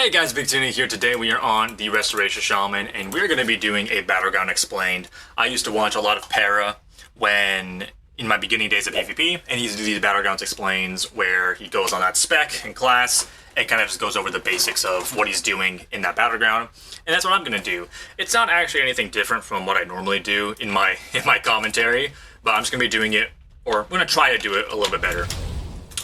Hey guys, Big Tuna here. Today we are on the Restoration Shaman, and we're going to be doing a Battleground Explained. I used to watch a lot of Para when in my beginning days of PvP, and he used to do these Battlegrounds Explains where he goes on that spec and class and kind of just goes over the basics of what he's doing in that Battleground. And that's what I'm going to do. It's not actually anything different from what I normally do in my commentary, but I'm just going to be doing it, or I'm going to try to do it a little bit better.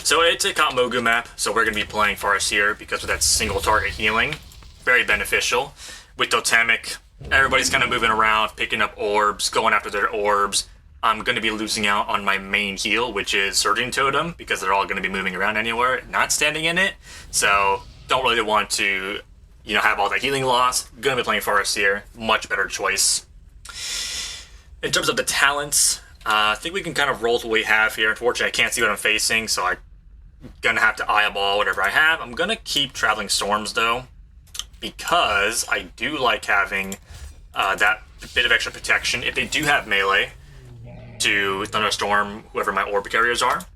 So it's a Mogu map, so we're going to be playing Forest here because of that single target healing. Very beneficial. With Totemic, everybody's kind of moving around, picking up orbs, going after their orbs. I'm going to be losing out on my main heal, which is Surging Totem, because they're all going to be moving around anywhere, not standing in it. So don't really want to, have all that healing loss. Going to be playing Forest here. Much better choice. In terms of the talents, I think we can kind of roll with what we have here. Unfortunately, I can't see what I'm facing, so I'm going to have to eyeball whatever I have. I'm going to keep Traveling Storms, though, because I do like having that bit of extra protection if they do have melee to Thunderstorm whoever my orb carriers are.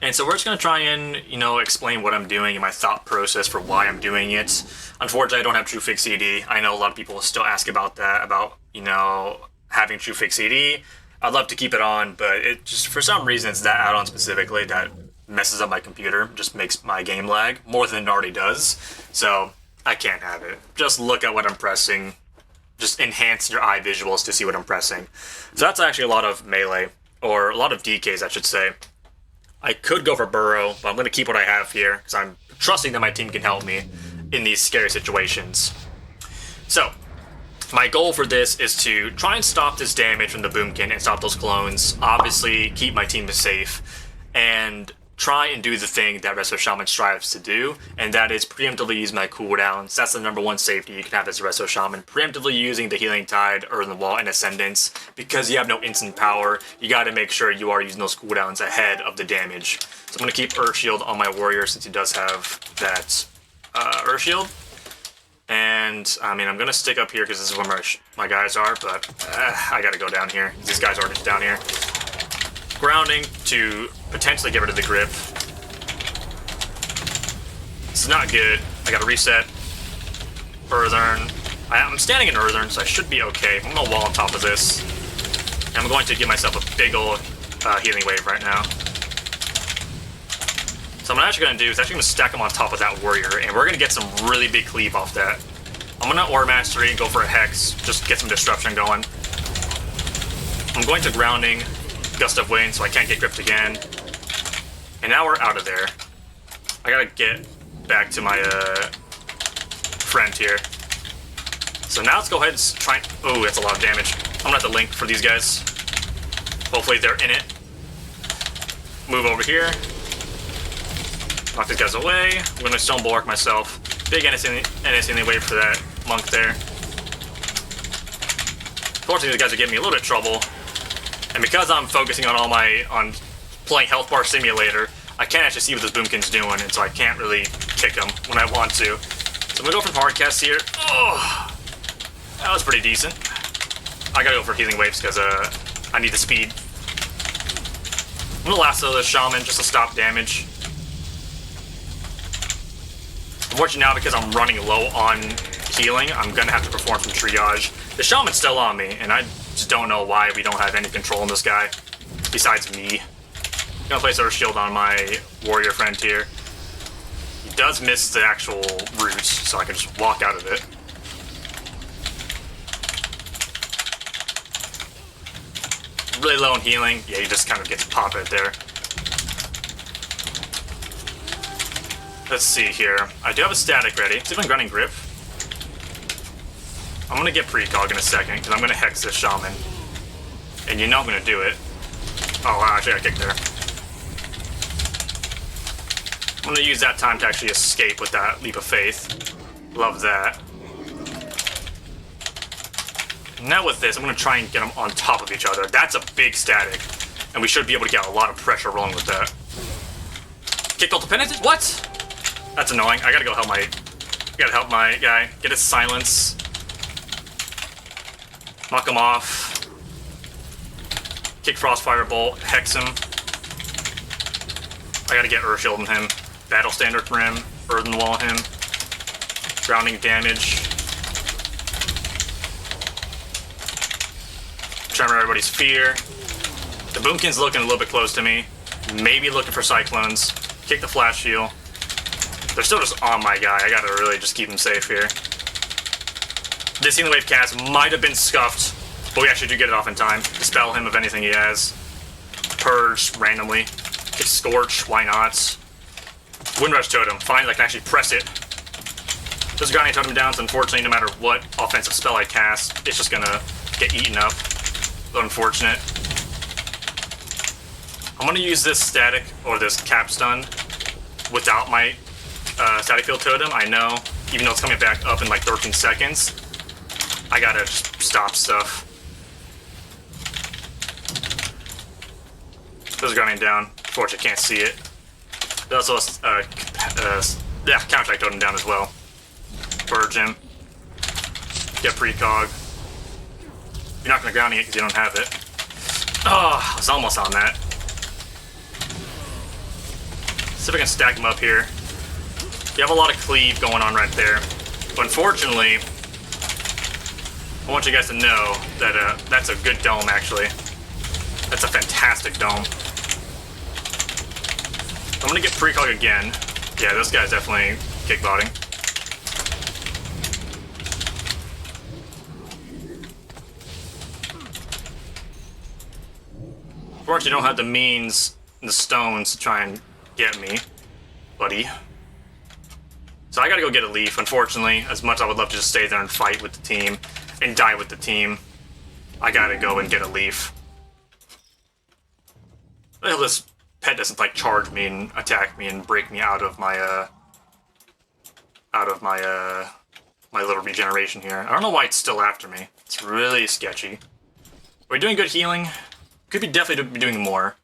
And so we're just going to try and, explain what I'm doing and my thought process for why I'm doing it. Unfortunately, I don't have True Fix CD. I know a lot of people still ask about that, about, having True Fix CD. I'd love to keep it on, but it just, for some reason, it's that add-on specifically that messes up my computer, just makes my game lag more than it already does. So I can't have it. Just look at what I'm pressing. Just enhance your eye visuals to see what I'm pressing. So that's actually a lot of melee, or a lot of DKs, I should say. I could go for Burrow, but I'm going to keep what I have here, because I'm trusting that my team can help me in these scary situations. So my goal for this is to try and stop this damage from the Boomkin and stop those clones. Obviously, keep my team safe, and try and do the thing that Resto Shaman strives to do, and that is preemptively use my cooldowns. That's the #1 safety you can have as a Resto Shaman. Preemptively using the Healing Tide, Earthen Wall, and Ascendance. Because you have no instant power, you got to make sure you are using those cooldowns ahead of the damage. So I'm going to keep Earth Shield on my warrior since he does have that Earth Shield. And, I'm going to stick up here because this is where my guys are, but I got to go down here. These guys are down here. Grounding to potentially get rid of the grip. This is not good. I got to reset. Earthern. I'm standing in Earthern, so I should be okay. I'm going to wall on top of this. And I'm going to give myself a big old healing wave right now. So what I'm actually going to do is actually going to stack them on top of that warrior, and we're going to get some really big cleave off that. I'm going to Orb Mastery and go for a Hex, just get some disruption going. I'm going to Grounding, Gust of Wind, so I can't get gripped again. And now we're out of there. I got to get back to my friend here. So now let's go ahead and try and... Oh, that's a lot of damage. I'm going to have to link for these guys. Hopefully they're in it. Move over here. Knock these guys away. I'm going to Stone Bulwark myself. Big NSN wave for that monk there. Fortunately, these guys are giving me a little bit of trouble. And because I'm focusing on on playing Health Bar Simulator, I can't actually see what this Boomkin's doing, and so I can't really kick him when I want to. So I'm going to go for Hardcast here. Oh, that was pretty decent. I got to go for Healing Waves because I need the speed. I'm going to lasso the Shaman just to stop damage. Unfortunately now, because I'm running low on healing, I'm going to have to perform some triage. The Shaman's still on me, and I just don't know why we don't have any control on this guy, besides me. I'm going to place Earth Shield on my warrior friend here. He does miss the actual root, so I can just walk out of it. Really low on healing. Yeah, you just kind of get to pop it there. Let's see here. I do have a static ready. See if I'm Grunting Grip. I'm going to get Precog in a second, because I'm going to Hex this Shaman. And I'm going to do it. Oh, actually I got kicked there. I'm going to use that time to actually escape with that Leap of Faith. Love that. Now with this, I'm going to try and get them on top of each other. That's a big static. And we should be able to get a lot of pressure rolling with that. Kick Ult Penitent? What? That's annoying. I gotta go help my guy. Get his silence. Knock him off. Kick Frostfire Bolt. Hex him. I gotta get Earth Shield on him. Battle standard for him. Earthen wall him. Grounding damage. Tremor everybody's fear. The Boomkin's looking a little bit close to me. Maybe looking for Cyclones. Kick the flash shield. They're still just on my guy. I gotta really just keep him safe here. This Healing Wave cast might have been scuffed, but we actually do get it off in time. Dispel him of anything he has. Purge randomly. Kick Scorch, why not? Windrush Totem. Finally, I can actually press it. Those Guardian Totem downs, unfortunately, no matter what offensive spell I cast, it's just gonna get eaten up. Unfortunate. I'm gonna use this static, or this cap stun, without my static field totem. I know, even though it's coming back up in like 13 seconds, I gotta just stop stuff. Those Guardian down. Unfortunately, can't see it. There's also yeah, counterattack totem down as well. Purge him. Get precog. You're not gonna ground it because you don't have it. Oh, I was almost on that. See if I can stack them up here. You have a lot of cleave going on right there. But unfortunately, I want you guys to know that that's a good dome, actually. That's a fantastic dome. I'm gonna get precog again. Yeah, this guy's definitely kickbotting. Unfortunately, you don't have the means and the stones to try and get me, buddy. So I gotta go get a leaf, unfortunately. As much as I would love to just stay there and fight with the team and die with the team, I gotta go and get a leaf. I hope this pet doesn't like charge me and attack me and break me out of my my little regeneration here. I don't know why it's still after me. It's really sketchy. We're doing good healing. Could be definitely be doing more.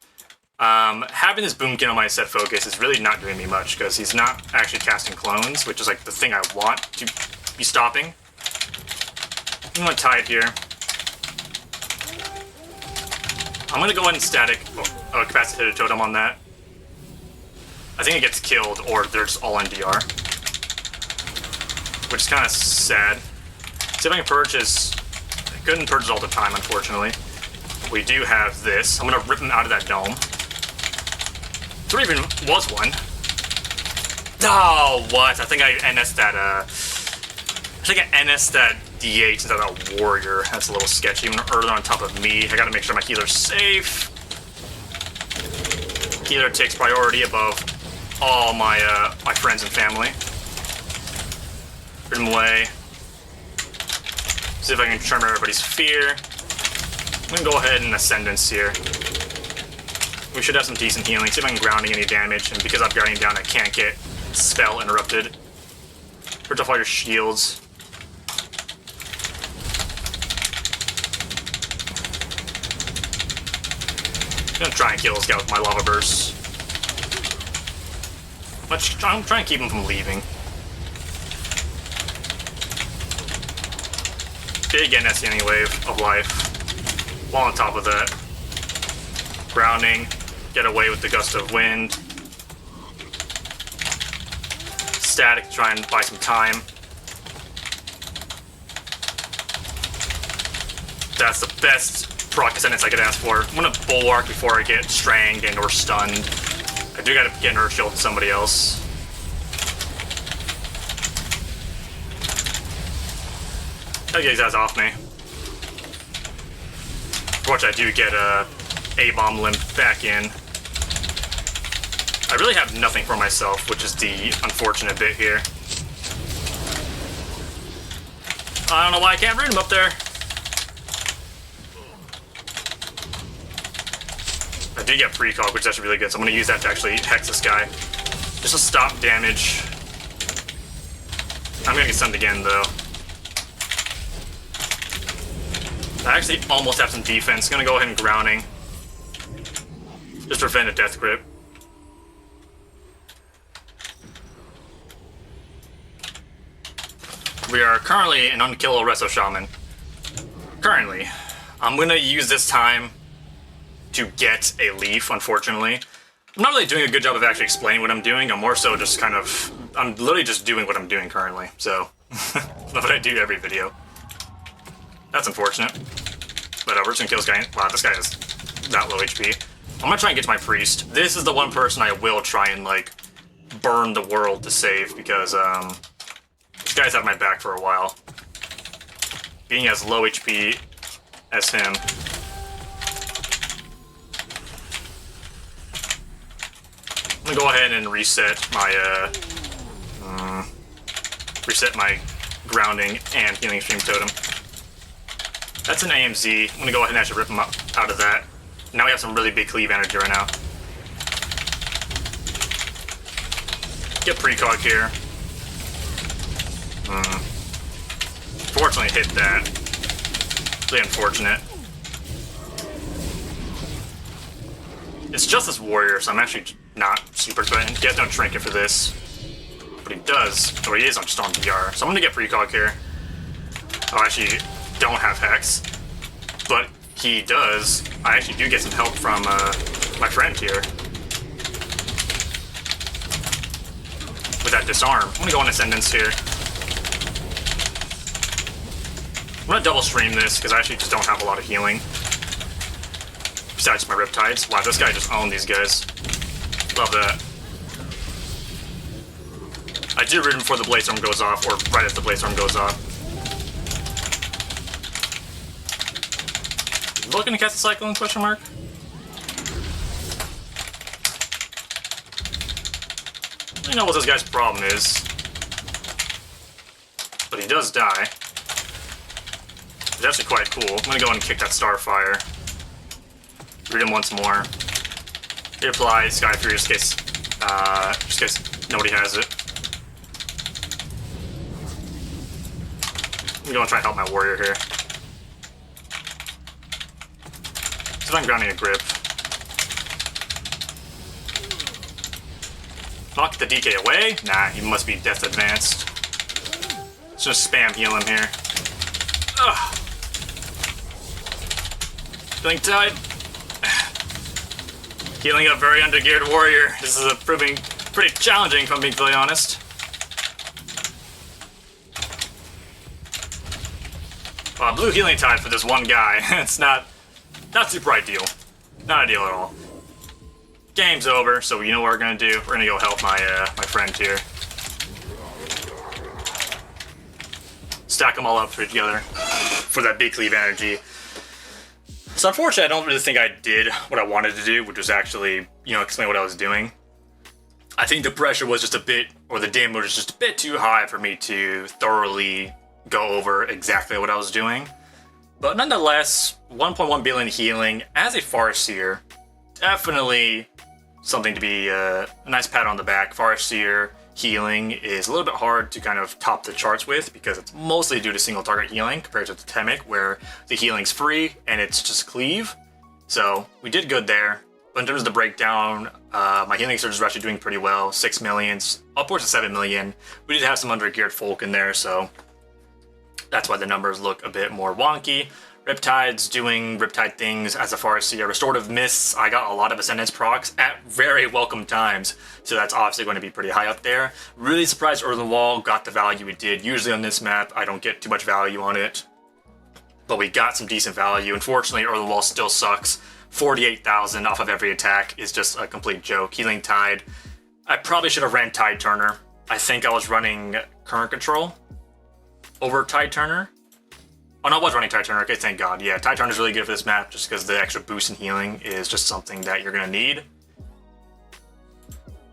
Having this Boomkin on my set focus is really not doing me much because he's not actually casting clones, which is like the thing I want to be stopping. I'm gonna tie it here. I'm gonna go ahead and static Capacitated Totem on that. I think it gets killed or they're just all in DR. Which is kind of sad. See if I can purchase. I couldn't purchase all the time, unfortunately. We do have this. I'm gonna rip him out of that dome. There even was one. Oh, what? I think I NS'd that, that DH instead of that warrior. That's a little sketchy. I'm gonna Earthen on top of me. I gotta make sure my healer's safe. Healer takes priority above all my, my friends and family. Put him away. See if I can tremor everybody's fear. I'm gonna go ahead and Ascendance here. We should have some decent healing. See if I can grounding any damage, and because I'm guarding down, I can't get spell interrupted. Purge off all your shields. I'm gonna try and kill this guy with my lava burst. I'm trying to keep him from leaving. Big NS Healing Wave of life. While on top of that, grounding, get away with the gust of wind. Static to try and buy some time. That's the best proc Ascendance I could ask for. I'm gonna Bulwark before I get stranged and or stunned. I do gotta get an Earth Shield to somebody else. Gotta get these guys off me. Which I do get a A-bomb limp back in. I really have nothing for myself, which is the unfortunate bit here. I don't know why I can't read him up there. I do get precog, which is actually really good, so I'm going to use that to actually hex this guy. Just to stop damage. I'm going to get stunned again, though. I actually almost have some defense. Gonna go ahead and grounding. Just prevent a death grip. We are currently an unkillable Resto Shaman. Currently. I'm gonna use this time to get a leaf, unfortunately. I'm not really doing a good job of actually explaining what I'm doing. I'm more so just kind of, I'm literally just doing what I'm doing currently. So, that's what I do every video. That's unfortunate. But we're just gonna kill this guy. Wow, this guy is that low HP. I'm gonna try and get to my priest. This is the one person I will try and, like, burn the world to save, because, this guy's had my back for a while. Being as low HP as him. I'm gonna go ahead and reset my grounding and healing stream totem. That's an AMZ. I'm gonna go ahead and actually rip him up out of that. Now we have some really big cleave energy right now. Get precog here. Fortunately hit that. Really unfortunate. It's just this warrior, so I'm actually not super threatened. He has no trinket for this. But he does, or he is on Storm DR. So I'm gonna get precog here. I actually don't have Hex. But he does. I actually do get some help from my friend here. With that disarm. I'm gonna go on Ascendance here. I'm gonna double stream this, because I actually just don't have a lot of healing. Besides my Riptides. Wow, this guy just owned these guys. Love that. I do root him before the Bladestorm goes off, or right as the Bladestorm goes off. Looking to cast a Cyclone, question mark? I don't know what this guy's problem is. But he does die. It's actually quite cool. I'm gonna go and kick that Starfire. Read him once more. Reapply Sky Fury just in case nobody has it. I'm gonna try and help my warrior here. So I'm grounding a grip. Knock the DK away? Nah, he must be death advanced. Let's just spam heal him here. Ugh. Feeling tied. Healing a very undergeared warrior. This is proving pretty challenging, if I'm being fully honest. Blue healing tide for this one guy. It's not super ideal. Not ideal at all. Game's over, so you know what we're gonna do. We're gonna go help my friend here. Stack them all up together for that big cleave energy. So unfortunately, I don't really think I did what I wanted to do, which was actually, explain what I was doing. I think the pressure was just a bit, or the damage was just a bit too high for me to thoroughly go over exactly what I was doing. But nonetheless, 1.1 billion healing as a Farseer, definitely something to be a nice pat on the back. Farseer healing is a little bit hard to kind of top the charts with, because it's mostly due to single target healing compared to Totemic, where the healing's free and it's just cleave. So we did good there. But in terms of the breakdown, my healing surges were actually doing pretty well. 6 million, upwards of 7 million. We did have some undergeared folk in there, so that's why the numbers look a bit more wonky. Riptide's doing Riptide things as a Farseer. Restorative Mists, I got a lot of Ascendance procs at very welcome times, so that's obviously going to be pretty high up there. Really surprised Earthen Wall got the value it did. Usually on this map, I don't get too much value on it, but we got some decent value. Unfortunately, Earthen Wall still sucks. 48,000 off of every attack is just a complete joke. Healing Tide, I probably should have ran Tide Turner. I think I was running Current Control over Tide Turner. Oh no, I was running Tide Turner, okay, thank God. Yeah, Tide Turner is really good for this map, just because the extra boost in healing is just something that you're gonna need.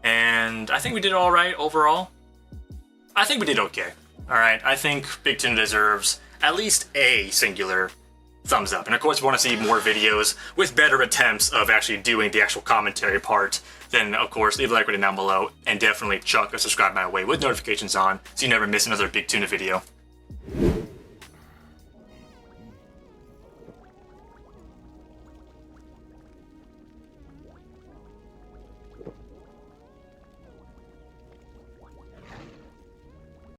And I think we did all right overall. I think we did okay. Alright, I think Big Tuna deserves at least a singular thumbs up. And of course, if you want to see more videos with better attempts of actually doing the actual commentary part, then of course, leave a like rating down below, and definitely chuck a subscribe my way with notifications on, so you never miss another Big Tuna video.